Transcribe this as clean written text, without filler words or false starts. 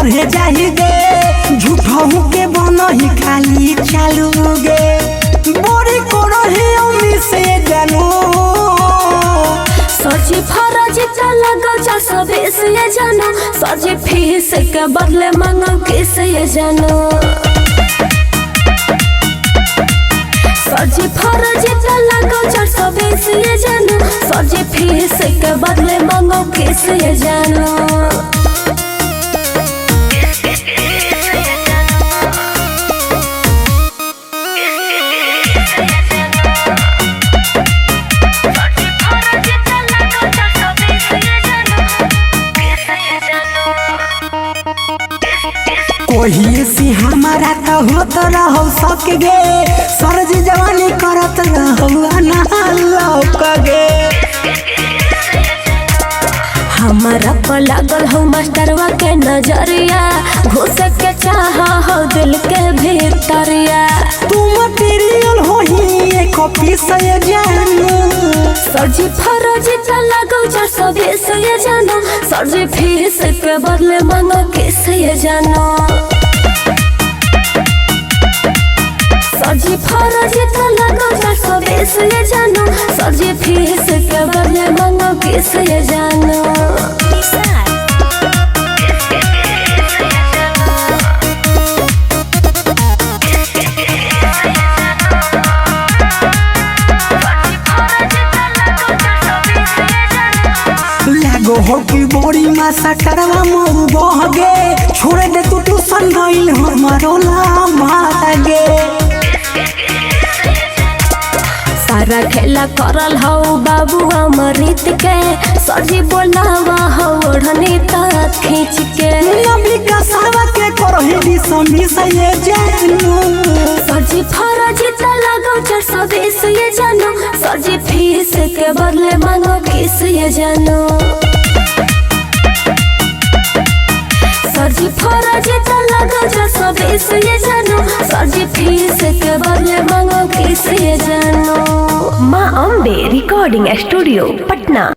बढ़े जाएगे झूठों के बनही खाली चालू गे बड़ी करो है उम्मीद से जानू सजी फरज लगो 420 ये जानो सजी फीस के बदले मांगो किस ये जानो सजी फरज लगो 420 ये जानो सजी फीस के बदले मांगो किस ये जानो कोही सी हमारा तो होत रहो सक गे सरज जवानी करत रहो ना लौक गे हमारा पर लागल हो मास्टरवा के नजरिया घुस के चाह हो दिल के भीतरिया तू मटेरियल हो ही एक कॉपी से जानू सजी फरज लगो 420 ये जानो सजी फीस के बदले मांगो किस ये जानो सजी फरज लगो 420 ये जानो सजी फीस के बदले मांगो किस ये जानो लागो हो की बड़ी मासा करवा मोर बहगे छोड़ दे तू ट्यूशन गइल हमारो लामा गे सारा खेला करल हो बाबू अमृत के सजी बोलावा हो ओढ़नी तक खींच के नबी का सावा के करही दिसमी से ये जानू सजी फरज लगो 420 ये जानो सजी फीस के बदले मांगो किस ये जानो सजी फरज लगो 420 ये जानो सजी फीस के बदले मांगो किस ये जानो। माँ अम्बे रिकॉर्डिंग स्टूडियो पटना।